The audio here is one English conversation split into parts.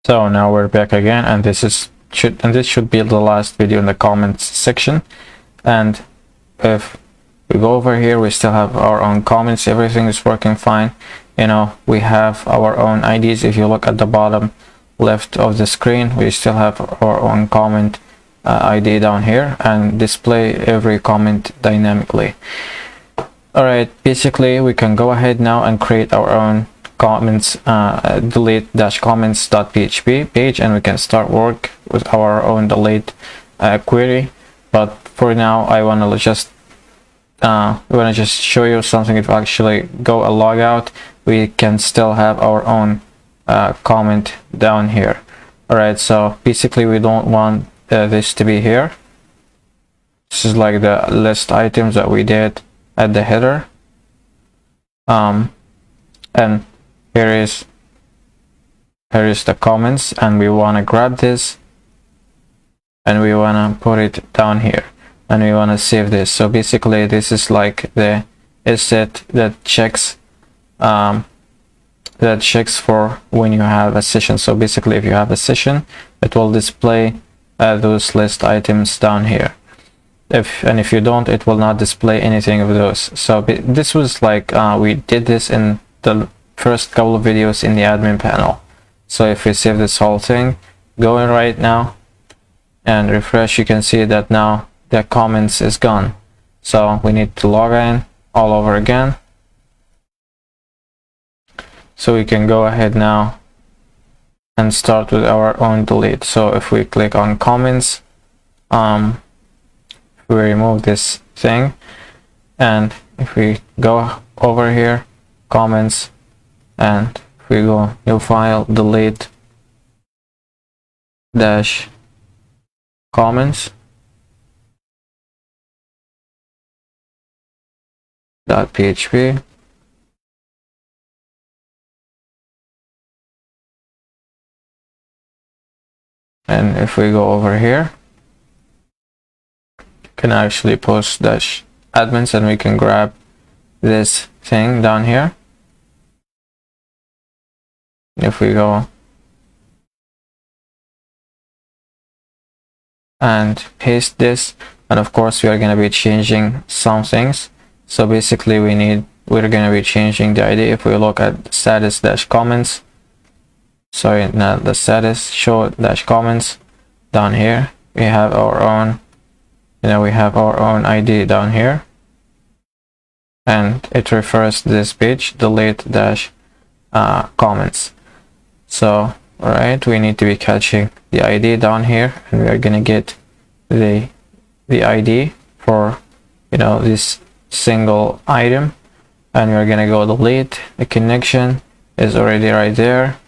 So now we're back again, and this should be the last video in the comments section. And if we go over here, we still have our own comments. Everything is working fine. You know, we have our own IDs. If you look at the bottom left of the screen, we still have our own comment ID down here and display every comment dynamically. All right, basically we can go ahead now and create our own comments, delete-comments.php page, and we can start work with our own delete query. But for now, I want to just show you something. If we actually go a logout, we can still have our own comment down here. All right, so basically we don't want this to be here. This is like the list items that we did at the header, and here is the comments, and we want to grab this and we want to put it down here, and we want to save this. So basically this is like the asset that checks for when you have a session. So basically if you have a session, it will display those list items down here. If you don't, it will not display anything of those. So this was like we did this in the first couple of videos in the admin panel. So if we save this whole thing, go in right now and refresh, you can see that now the comments is gone. So we need to log in all over again. So we can go ahead now and start with our own delete. So if we click on comments, we remove this thing, and if we go over here, comments, and if we go new file, delete dash comments .php, and if we go over here, can actually post dash admins, and we can grab this thing down here. If we go and paste this, and of course we are going to be changing some things. So basically we're going to be changing the ID. If we look at status dash comments, sorry, not the status, show dash comments, down here we have our own, we have our own ID down here, and it refers to this page, delete dash comments. So all right, we need to be catching the ID down here, and we are gonna get the ID for this single item, and we're gonna go delete. The connection is already right there.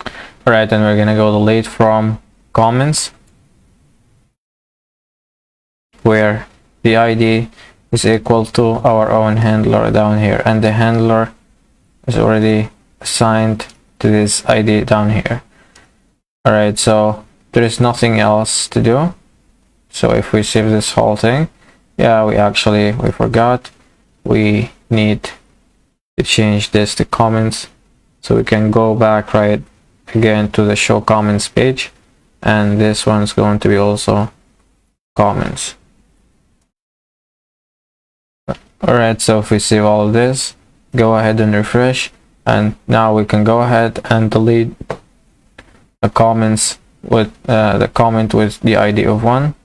All right, and we're gonna go delete from comments, where the ID is equal to our own handler down here, and the handler is already assigned to this ID down here. All right, so there is nothing else to do. So if we save this whole thing, yeah, we forgot we need to change this to comments. So we can go back right again to the show comments page, and this one's going to be also comments. Alright, so if we save all of this, go ahead and refresh, and now we can go ahead and delete the comments with the comment with the ID of 1.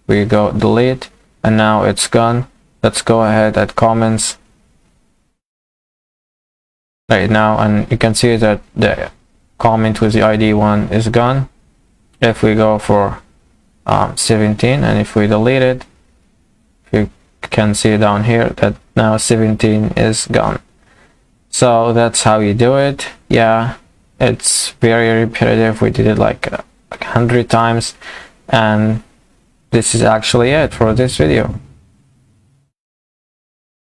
We go delete, and now it's gone. Let's go ahead at comments right now, and you can see that the comment with the ID 1 is gone. If we go for 17, and if we delete it, you can see down here that now 17 is gone. So that's how you do it. Yeah, it's very repetitive. We did it like 100 times, and this is actually it for this video.